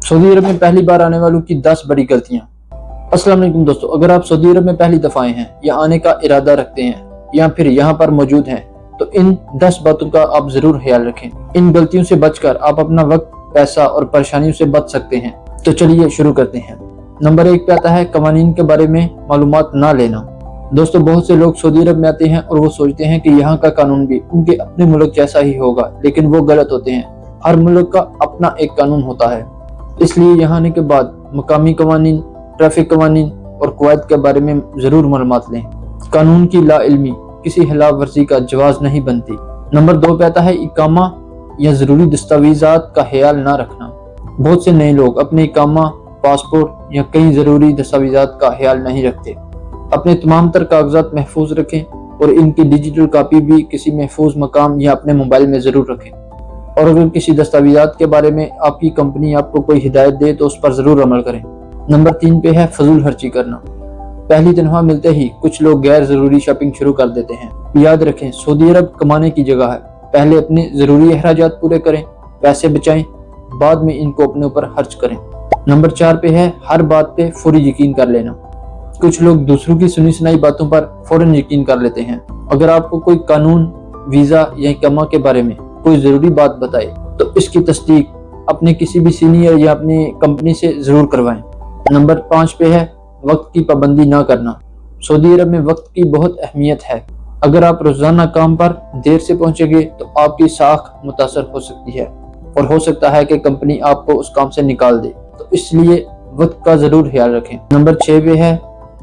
Saudi अरब में पहली बार आने वालों की 10 बड़ी गलतियां। अस्सलाम वालेकुम दोस्तों, अगर आप सऊदी अरब में पहली दफा आए हैं या आने का इरादा रखते हैं या फिर यहाँ पर मौजूद हैं तो इन 10 बातों का आप जरूर ख्याल रखें। इन गलतियों से बचकर आप अपना वक्त, पैसा और परेशानियों से बच सकते हैं। तो चलिए शुरू करते हैं। नंबर 1 पे आता है कवानीन के बारे में मालूमात ना लेना। दोस्तों, बहुत से लोग सऊदी अरब में आते हैं और वो सोचते हैं कि यहाँ का कानून भी उनके अपने मुल्क जैसा ही होगा, लेकिन वो गलत होते हैं। हर मुल्क का अपना एक कानून होता है, इसलिए यहाँ आने के बाद मकामी कवानीन, ट्रैफिक कवानीन और कवायद के बारे में जरूर मालूमात लें। कानून की लाइल्मी किसी खिलाफ वर्जी का जवाज नहीं बनती। नंबर 2 पे आता है इकामा या जरूरी दस्तावेजात का ख्याल ना रखना। बहुत से नए लोग अपने इकामा, पासपोर्ट या कई जरूरी दस्तावेजात का ख्याल नहीं रखते। अपने तमाम तर कागजात महफूज रखें और इनकी डिजिटल कॉपी भी किसी महफूज मकाम या अपने मोबाइल में जरूर रखें। और अगर किसी दस्तावेजात के बारे में आपकी कंपनी आपको कोई हिदायत दे तो उस पर जरूर अमल करें। नंबर 3 पे है फजूल खर्ची करना। पहली तनख्वाह मिलते ही कुछ लोग गैर जरूरी शॉपिंग शुरू कर देते हैं। याद रखें, सऊदी अरब कमाने की जगह है। पहले अपने जरूरी अखराजात पूरे करें, पैसे बचाएं, बाद में इनको अपने ऊपर खर्च करें। नंबर 4 पे है हर बात पे फौरी यकीन कर लेना। कुछ लोग दूसरों की सुनी सुनाई बातों पर फौरन यकीन कर लेते हैं। अगर आपको कोई कानून, वीजा या इकामा के बारे में कोई जरूरी बात बताए तो इसकी तस्दीक अपने किसी भी सीनियर या अपनी कंपनी से जरूर करवाएं। नंबर 5 पे है वक्त की पाबंदी ना करना। सऊदी अरब में वक्त की बहुत अहमियत है। अगर आप रोजाना काम पर देर से पहुंचेंगे तो आपकी साख मुतासर हो सकती है और हो सकता है कि कंपनी आपको उस काम से निकाल दे, तो इसलिए वक्त का जरूर ख्याल रखें। नंबर 6 पे है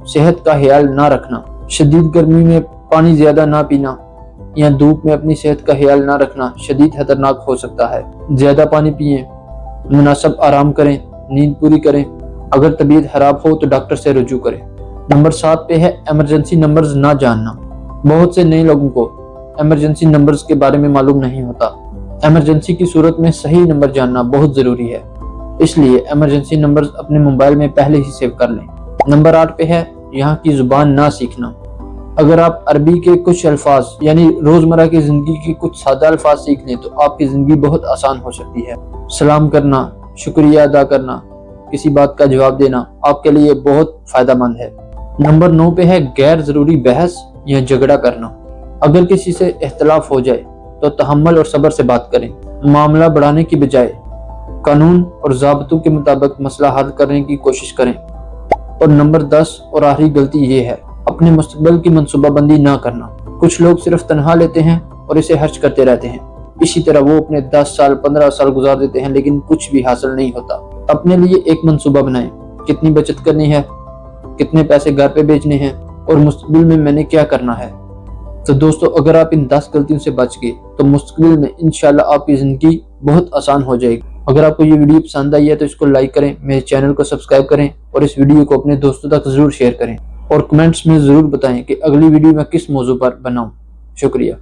सेहत का ख्याल ना रखना। शदीद गर्मी में पानी ज्यादा ना पीना या धूप में अपनी सेहत का ख्याल ना रखना शदीद खतरनाक हो सकता है। ज्यादा पानी पिएं, मुनासिब आराम करें, नींद पूरी करें। अगर तबीयत खराब हो तो डॉक्टर से रुजू करें। नंबर 7 पे है इमरजेंसी नंबर्स ना जानना। बहुत से नए लोगों को इमरजेंसी नंबर्स के बारे में मालूम नहीं होता। इमरजेंसी की सूरत में सही नंबर जानना बहुत जरूरी है, इसलिए इमरजेंसी नंबर्स अपने मोबाइल में पहले ही सेव कर लें। नंबर 8 पे है यहाँ की जुबान ना सीखना। अगर आप अरबी के कुछ अल्फाज यानी रोजमर्रा की जिंदगी के कुछ सादा अल्फाज सीख लें तो आपकी जिंदगी बहुत आसान हो सकती है। सलाम करना, शुक्रिया अदा करना, किसी बात का जवाब देना आपके लिए बहुत फायदेमंद है। नंबर 9 पे है गैर जरूरी बहस या झगड़ा करना। अगर किसी से इख्तलाफ हो जाए तो तहम्मुल और सब्र से बात करें। मामला बढ़ाने की बजाय कानून और ज़ाब्तों के मुताबिक मसला हल करने की कोशिश करें। और नंबर 10 और आखिरी गलती ये है अपने मुस्तकबिल की मंसूबाबंदी ना करना। कुछ लोग सिर्फ तनख्वाह लेते हैं और इसे खर्च करते रहते हैं। इसी तरह वो अपने 10 साल 15 साल गुजार देते हैं लेकिन कुछ भी हासिल नहीं होता। अपने लिए एक मंसूबा बनाएं, कितनी बचत करनी है, कितने पैसे घर पे बेचने हैं और मुस्तकबिल में मैंने क्या करना है। तो दोस्तों, अगर आप इन 10 गलतियों से बच गए तो मुस्तकबिल में इंशाल्लाह आपकी जिंदगी बहुत आसान हो जाएगी। अगर आपको ये वीडियो पसंद आई है तो इसको लाइक करें, मेरे चैनल को सब्सक्राइब करें और इस वीडियो को अपने दोस्तों तक जरूर शेयर करें और कमेंट्स में जरूर बताएं कि अगली वीडियो में किस मौजू पर बनाऊं। शुक्रिया।